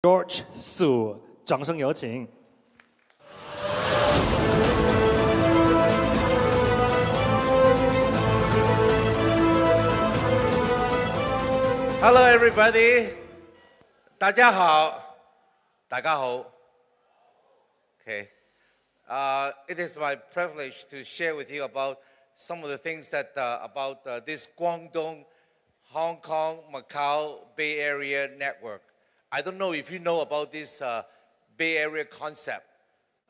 George Su， 掌声有请。Hello, everybody. 大家好，大家好。Okay. It is my privilege to share with you about some of the things that about this Guangdong, Hong Kong, Macau Bay Area network. I don't know if you know about this Bay Area concept.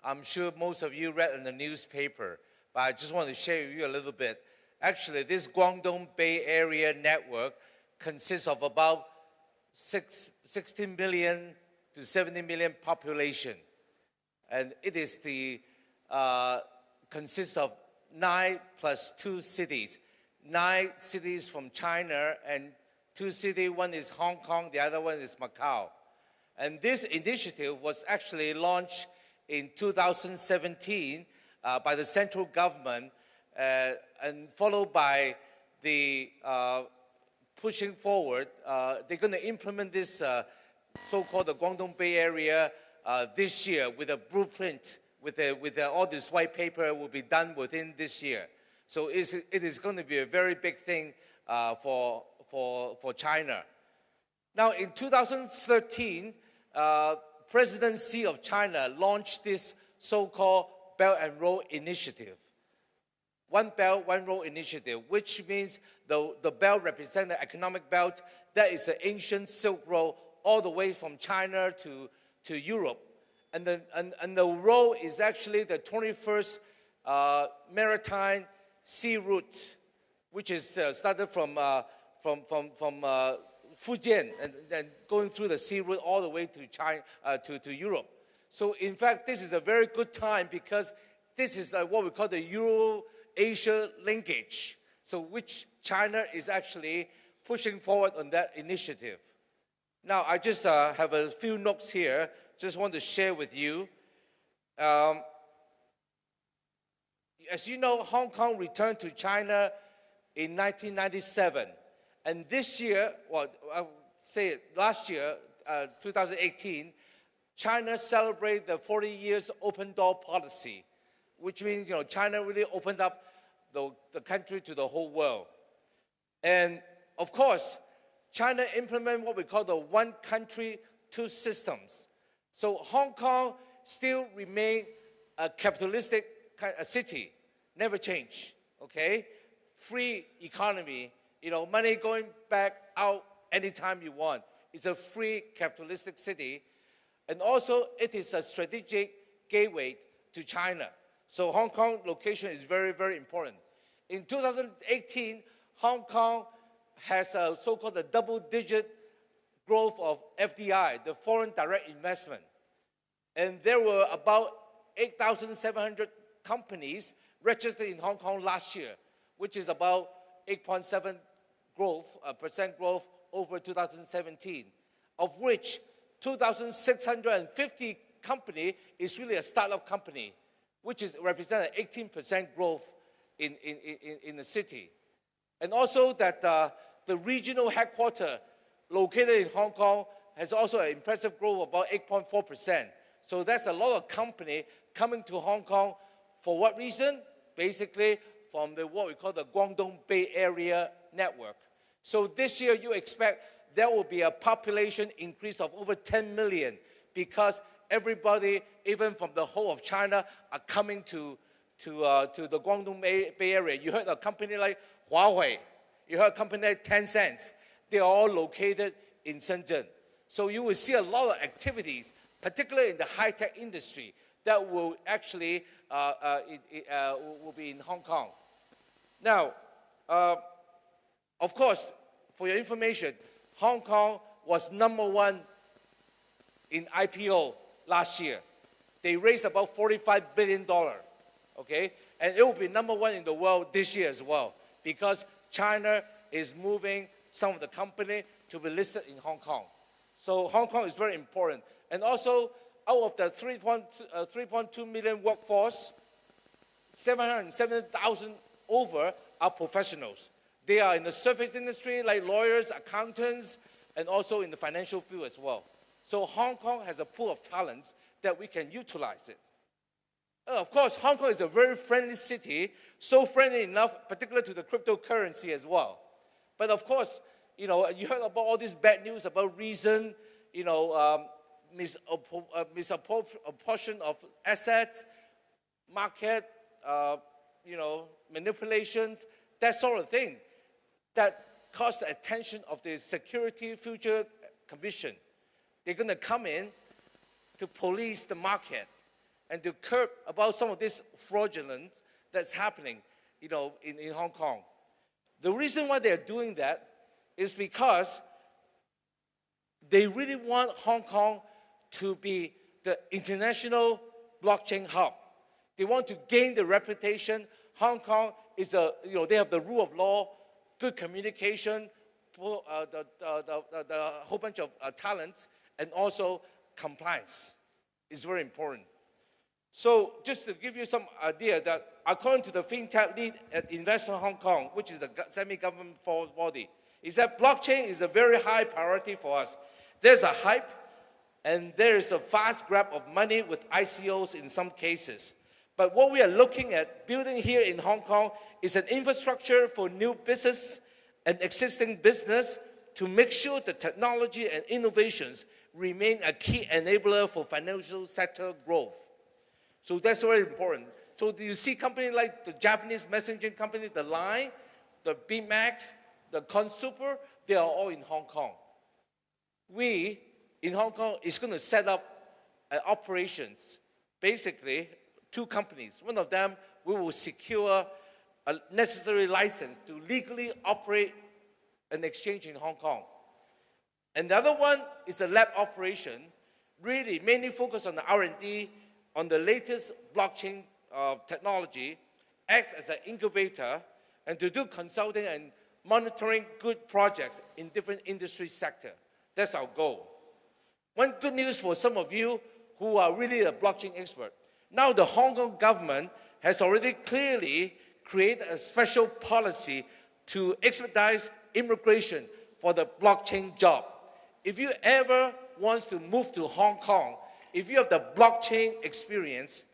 I'm sure most of you read in the newspaper, but I just want to share with you a little bit. Actually, this Guangdong Bay Area network consists of about 16 million to 70 million population. And it is consists of 9 plus 2 cities. 9 cities from China and 2 cities, one is Hong Kong, the other one is Macau. And this initiative was actually launched in 2017 by the central government and followed by the pushing forward. They're going to implement this so-called the Guangdong Bay Area this year with a blueprint, with all this white paper will be done within this year. So it is going to be a very big thing for China. Now in 2013, President Xi of China launched this so-called Belt and Road Initiative. One Belt, One Road Initiative, which means the belt represents the economic belt. That is the ancient Silk Road all the way from China to Europe. And the road is actually the 21st maritime sea route, which is started from Fujian and going through the sea route all the way to China, to Europe. So in fact, this is a very good time because this is what we call the Euro-Asia linkage. So which China is actually pushing forward on that initiative. Now, I just have a few notes here, just want to share with you. As you know, Hong Kong returned to China in 1997. And this year, well, I would say last year, 2018, China celebrated the 40 years open door policy, which means, China really opened up the country to the whole world. And of course, China implemented what we call the one country, two systems. So Hong Kong still remain a capitalistic city, never change, okay? Free economy, money going back out anytime you want. It's a free capitalistic city. And also, it is a strategic gateway to China. So Hong Kong location is very, very important. In 2018, Hong Kong has a so-called a double-digit growth of FDI, the foreign direct investment. And there were about 8,700 companies registered in Hong Kong last year, which is about 8.7% growth over 2017, of which 2,650 company is really a startup company, which is represent 18% growth in the city. And also that the regional headquarters located in Hong Kong has also an impressive growth of about 8.4%. So that's a lot of company coming to Hong Kong for what reason? Basically from what we call the Guangdong Bay Area network. So this year you expect there will be a population increase of over 10 million because everybody, even from the whole of China, are coming to the Guangdong Bay Area. You heard a company like Huawei, you heard a company like Tencent. They are all located in Shenzhen. So you will see a lot of activities, particularly in the high-tech industry, that will actually will be in Hong Kong. Now, of course, for your information, Hong Kong was #1 in IPO last year. They raised about $45 billion, okay? And it will be #1 in the world this year as well because China is moving some of the company to be listed in Hong Kong. So Hong Kong is very important. And also, out of the 3.2 million workforce, 770,000 over are professionals. They are in the service industry like lawyers, accountants, and also in the financial field as well. So Hong Kong has a pool of talents that we can utilize it. Of course, Hong Kong is a very friendly city, so friendly enough, particularly to the cryptocurrency as well. But of course, you heard about all this bad news about reason, misappropriation of assets, market, manipulations, that sort of thing, that caused the attention of the Security Future Commission. They're going to come in to police the market and to curb about some of this fraudulence that's happening, in Hong Kong. The reason why they're doing that is because they really want Hong Kong to be the international blockchain hub. They want to gain the reputation. Hong Kong is they have the rule of law, good communication, the whole bunch of talents, and also compliance is very important. So just to give you some idea that according to the FinTech lead at Investment Hong Kong, which is the semi-government body, is that blockchain is a very high priority for us. There's a hype and there is a fast grab of money with ICOs in some cases. But what we are looking at building here in Hong Kong is an infrastructure for new business and existing business to make sure the technology and innovations remain a key enabler for financial sector growth. So that's very important. So do you see companies like the Japanese messaging company, the Line, the BMax, the Consuper, they are all in Hong Kong. We, in Hong Kong, is going to set up operations, basically, 2 companies. One of them, we will secure a necessary license to legally operate an exchange in Hong Kong. And the other one is a lab operation, really mainly focused on the R&D, on the latest blockchain technology, acts as an incubator, and to do consulting and monitoring good projects in different industry sectors. That's our goal. One good news for some of you who are really a blockchain expert. Now the Hong Kong government has already clearly created a special policy to expedite immigration for the blockchain job. If you ever want to move to Hong Kong, if you have the blockchain experience,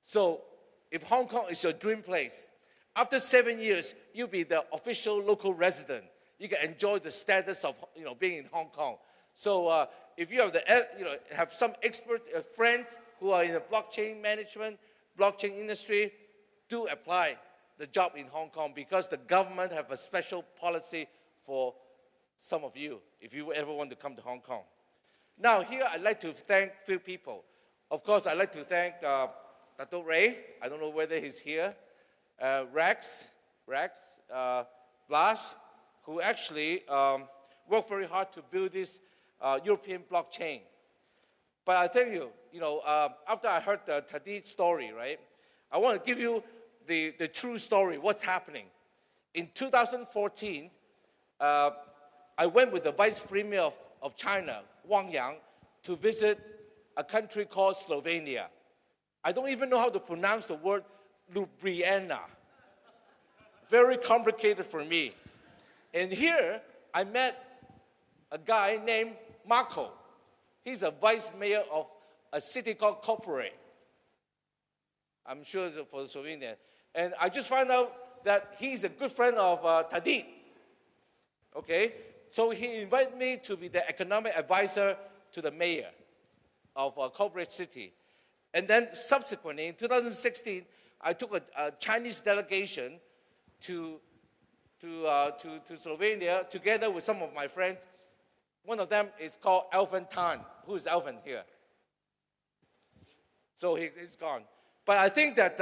so if Hong Kong is your dream place, after 7 years, you'll be the official local resident. You can enjoy the status of being in Hong Kong. So if you have have some expert friends who are in the blockchain management, blockchain industry, do apply the job in Hong Kong because the government have a special policy for some of you if you ever want to come to Hong Kong. Now here I'd like to thank a few people. Of course, I'd like to thank Dato' Ray. I don't know whether he's here. Rex, Blash, who actually worked very hard to build this European blockchain. But I tell you, after I heard the Tadit story, right, I want to give you the true story, what's happening. In 2014, I went with the Vice Premier of China, Wang Yang, to visit a country called Slovenia. I don't even know how to pronounce the word Ljubljana. Very complicated for me. And here, I met a guy named Marco. He's a vice mayor of a city called Koper. I'm sure it's for Slovenia. And I just found out that he's a good friend of Tadit. Okay? So he invited me to be the economic advisor to the mayor of Koper City. And then subsequently, in 2016, I took a Chinese delegation to Slovenia together with some of my friends. One of them is called Alvin Tan. Who is Alvin here? So he's gone. But I think that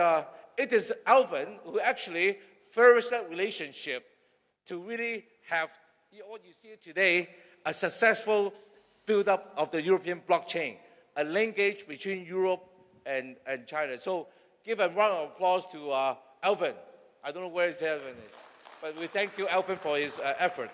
it is Alvin who actually flourished that relationship to really have what you see today, a successful build-up of the European blockchain, a linkage between Europe and China. So give a round of applause to Alvin. I don't know where Alvin is, but we thank you, Alvin, for his effort,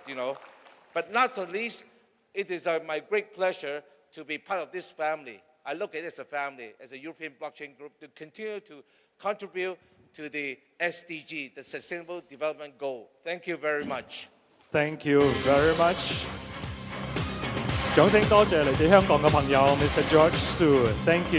But not the least, it is my great pleasure to be part of this family. I look at it as a family, as a European blockchain group, to continue to contribute to the SDG, the Sustainable Development Goal. Thank you very much. Thank you very much. 掌聲多謝嚟自香港嘅朋友 Mr. George Su，Thank you。